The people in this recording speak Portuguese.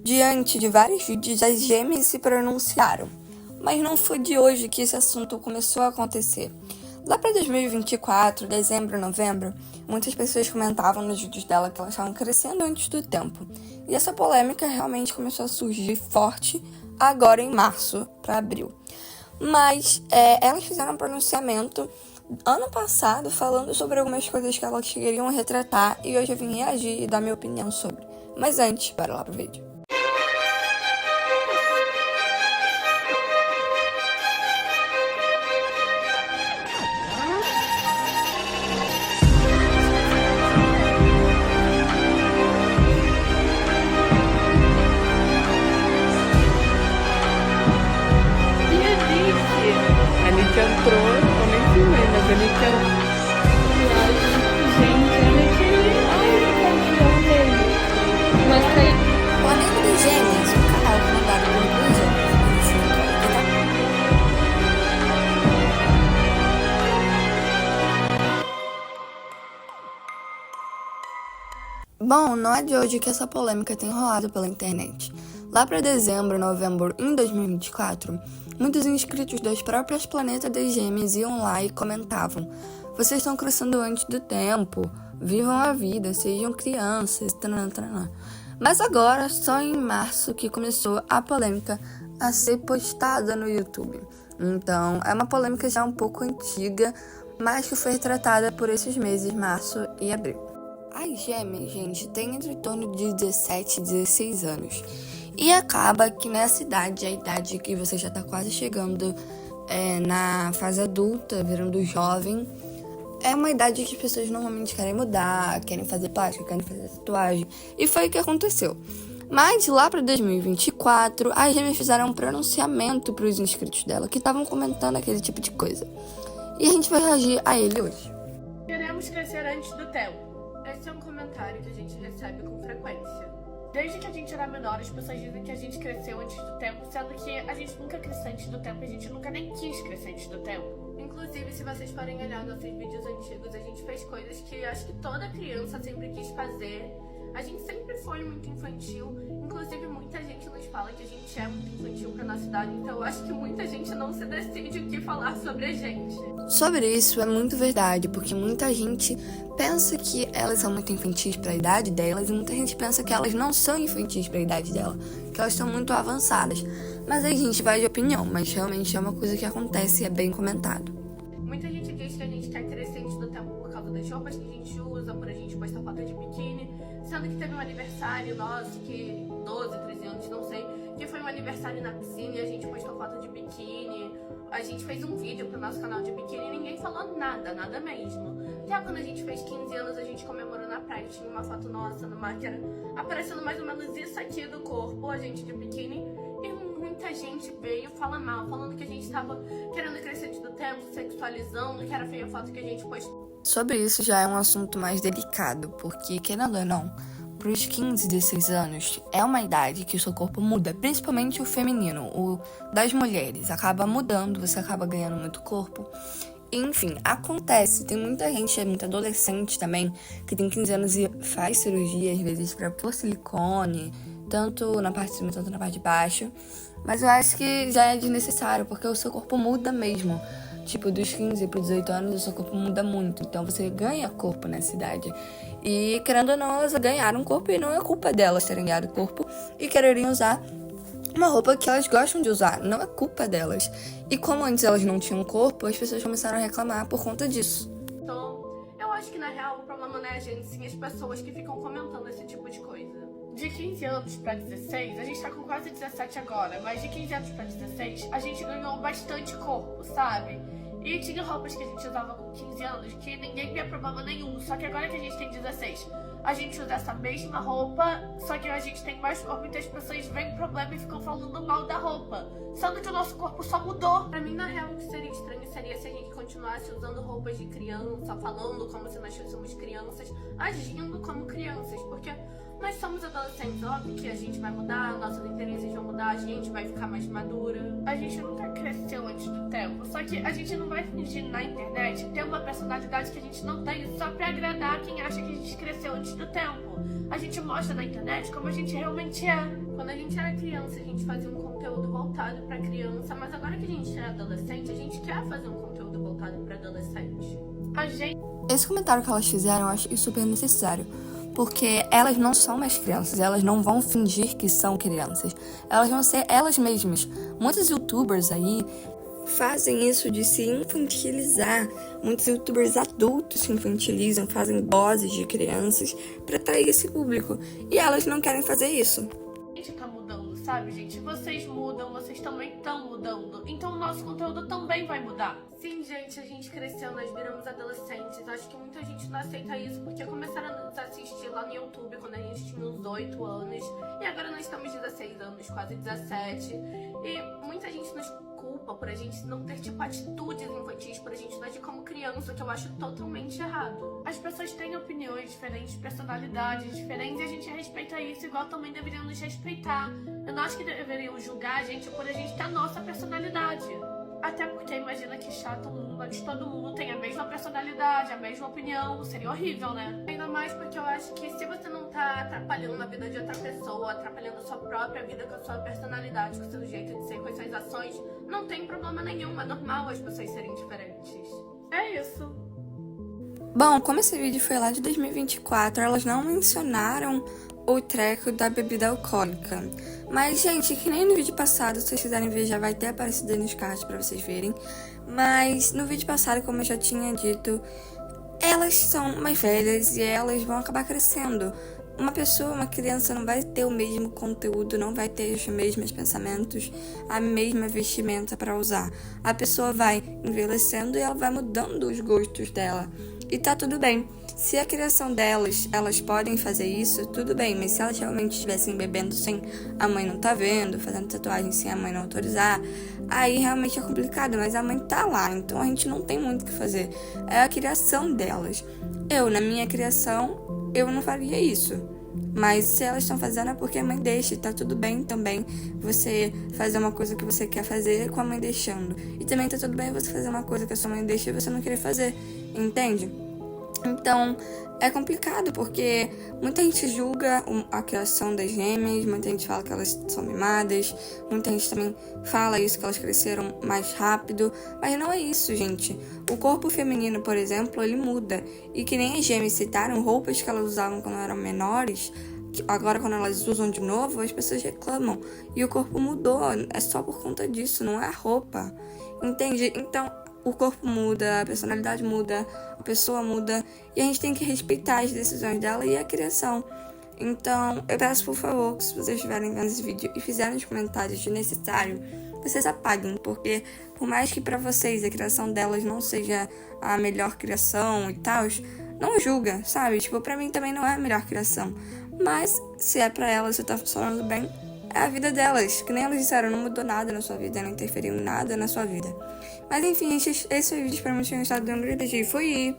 Diante de vários vídeos, as gêmeas se pronunciaram. Mas não foi de hoje que esse assunto começou a acontecer. Lá para 2024, dezembro, novembro, muitas pessoas comentavam nos vídeos dela que elas estavam crescendo antes do tempo. E essa polêmica realmente começou a surgir forte agora em março para abril. Mas elas fizeram um pronunciamento ano passado falando sobre algumas coisas que elas queriam retratar e hoje eu vim reagir e dar minha opinião sobre. Mas antes, bora lá pro vídeo. A Nick entrou, eu nem filmei, mas a Nick entrou. Gente, olha aquele campeão dele. Mostra aí. O Amigo dos Gêmeos, um canal comandado por duas gêmeas. Bom, não é de hoje que essa polêmica tem rolado pela internet. Lá para dezembro, novembro em 2024, muitos inscritos das próprias Planeta das Gêmeas iam lá e comentavam: vocês estão crescendo antes do tempo, vivam a vida, sejam crianças, tranana. Mas agora, só em março que começou a polêmica a ser postada no YouTube. Então, é uma polêmica já um pouco antiga, mas que foi retratada por esses meses, março e abril. As gêmeas, gente, têm entre torno de 17 e 16 anos. E acaba que nessa idade, a idade que você já tá quase chegando na fase adulta, virando jovem, é uma idade que as pessoas normalmente querem mudar, querem fazer plástica, querem fazer tatuagem. E foi o que aconteceu. Mas lá para 2024, as gêmeas fizeram um pronunciamento para os inscritos dela, que estavam comentando aquele tipo de coisa. E a gente vai reagir a ele hoje. Queremos crescer antes do tempo. Esse é um comentário que a gente recebe com frequência. Desde que a gente era menor, as pessoas dizem que a gente cresceu antes do tempo, sendo que a gente nunca cresceu antes do tempo, a gente nunca nem quis crescer antes do tempo. Inclusive, se vocês forem olhar nossos vídeos antigos, a gente fez coisas que acho que toda criança sempre quis fazer. A gente sempre foi muito infantil. Inclusive, muita gente nos fala que a gente é muito infantil pra nossa idade. Então, eu acho que muita gente não se decide o que falar sobre a gente. Sobre isso, é muito verdade, porque muita gente pensa que elas são muito infantis pra idade delas e muita gente pensa que elas não são infantis pra idade dela, que elas estão muito avançadas. Mas aí a gente vai de opinião, mas realmente é uma coisa que acontece e é bem comentado. Muita gente diz que a gente quer crescer antes do tempo por causa das roupas que a gente usa, por a gente postar foto de biquíni, sendo que teve um aniversário nosso, que 12, 13 anos, não sei, que foi um aniversário na piscina e a gente postou foto de biquíni. A gente fez um vídeo pro nosso canal de biquíni e ninguém falou nada, nada mesmo. Já quando a gente fez 15 anos, a gente comemorou na praia, tinha uma foto nossa no mar que era aparecendo mais ou menos isso aqui do corpo, a gente de biquíni. E muita gente veio falar mal, falando que a gente tava querendo crescer antes do tempo, sexualizando, que era feia a foto que a gente postou. Sobre isso já é um assunto mais delicado, porque, querendo ou não, para os 15, 16 anos, é uma idade que o seu corpo muda, principalmente o feminino, o das mulheres. Acaba mudando, você acaba ganhando muito corpo. Enfim, acontece. Tem muita gente, muito adolescente também, que tem 15 anos e faz cirurgia, às vezes, para pôr silicone, tanto na parte de cima, tanto na parte de baixo. Mas eu acho que já é desnecessário, porque o seu corpo muda mesmo. Tipo, dos 15 para os 18 anos, o seu corpo muda muito. Então, você ganha corpo nessa idade. E, querendo ou não, elas ganharam corpo e não é culpa delas terem ganhado corpo e quererem usar uma roupa que elas gostam de usar. Não é culpa delas. E como antes elas não tinham corpo, as pessoas começaram a reclamar por conta disso. Então, eu acho que, na real, o problema não é a gente, sim as pessoas que ficam comentando esse tipo de coisa. De 15 anos pra 16, a gente tá com quase 17 agora, mas de 15 anos pra 16, a gente ganhou bastante corpo, sabe? E tinha roupas que a gente usava com 15 anos que ninguém via problema nenhum. Só que agora que a gente tem 16, a gente usa essa mesma roupa, só que a gente tem mais corpo e as pessoas veem problema e ficam falando mal da roupa. Sendo que o nosso corpo só mudou. Pra mim, na real, o que seria estranho seria se a gente continuasse usando roupas de criança, falando como se nós fôssemos crianças, agindo como crianças. Porque Nós somos adolescentes, óbvio que a gente vai mudar, nossos interesses vão mudar, a gente vai ficar mais madura. A gente nunca cresceu antes do tempo, só que a gente não vai fingir na internet ter uma personalidade que a gente não tem só pra agradar quem acha que a gente cresceu antes do tempo. A gente mostra na internet como a gente realmente é. Quando a gente era criança, a gente fazia um conteúdo voltado pra criança, mas agora que a gente é adolescente, a gente quer fazer um conteúdo voltado pra adolescente. Esse comentário que elas fizeram eu acho super necessário, porque elas não são mais crianças, elas não vão fingir que são crianças, elas vão ser elas mesmas. Muitos youtubers aí fazem isso de se infantilizar, muitos youtubers adultos se infantilizam, fazem vozes de crianças pra atrair esse público, e elas não querem fazer isso. A gente tá mudando, sabe, gente? Vocês mudam, vocês também estão mudando. Então o nosso conteúdo também vai mudar. Sim, gente, a gente cresceu, nós viramos adolescentes. Acho que muita gente não aceita isso porque começaram a nos assistir lá no YouTube quando a gente tinha uns 8 anos. E agora nós estamos 16 anos, quase 17. E muita gente nos culpa por a gente não ter, tipo, atitudes infantis, por a gente agir como criança, que eu acho totalmente errado. As pessoas têm opiniões diferentes, personalidades diferentes, e a gente respeita isso, igual também deveriam nos respeitar. Eu não acho que deveriam julgar a gente por a gente ter a nossa personalidade. Até porque imagina que chato um mundo onde todo mundo tem a mesma personalidade, a mesma opinião, seria horrível, né? Ainda mais porque eu acho que se você não tá atrapalhando a vida de outra pessoa, atrapalhando a sua própria vida com a sua personalidade, com o seu jeito de ser, com as suas ações, não tem problema nenhum, é normal as pessoas serem diferentes. É isso. Bom, como esse vídeo foi lá de 2024, elas não mencionaram o treco da bebida alcoólica. Mas, gente, que nem no vídeo passado, se vocês quiserem ver, já vai ter aparecido aí nos cards pra vocês verem. Mas no vídeo passado, como eu já tinha dito, elas são mais velhas e elas vão acabar crescendo. Uma pessoa, uma criança, não vai ter o mesmo conteúdo, não vai ter os mesmos pensamentos, a mesma vestimenta para usar. A pessoa vai envelhecendo e ela vai mudando os gostos dela. E tá tudo bem. Se a criação delas, elas podem fazer isso, tudo bem. Mas se elas realmente estivessem bebendo sem a mãe não tá vendo, fazendo tatuagem sem a mãe não autorizar, aí realmente é complicado. Mas a mãe tá lá, então a gente não tem muito o que fazer. É a criação delas. Eu, na minha criação, eu não faria isso. Mas se elas estão fazendo é porque a mãe deixa, e tá tudo bem também você fazer uma coisa que você quer fazer com a mãe deixando. E também tá tudo bem você fazer uma coisa que a sua mãe deixa e você não querer fazer, entende? Então, é complicado porque muita gente julga a criação das gêmeas, muita gente fala que elas são mimadas, muita gente também fala isso, que elas cresceram mais rápido, mas não é isso, gente. O corpo feminino, por exemplo, ele muda, e que nem as gêmeas citaram, roupas que elas usavam quando eram menores, agora quando elas usam de novo, as pessoas reclamam, e o corpo mudou, é só por conta disso, não é a roupa, entende? Então, o corpo muda, a personalidade muda, a pessoa muda, e a gente tem que respeitar as decisões dela e a criação. Então, eu peço, por favor, que se vocês estiverem vendo esse vídeo e fizerem os comentários desnecessários, vocês apaguem, porque por mais que pra vocês a criação delas não seja a melhor criação e tal, não julga, sabe? Tipo, pra mim também não é a melhor criação. Mas, se é pra elas, se tá funcionando bem, é a vida delas. Que nem elas disseram, não mudou nada na sua vida, não interferiu em nada na sua vida. Mas enfim, gente, esse foi o vídeo. Espero muito que tenham gostado. Um grande beijo e fui!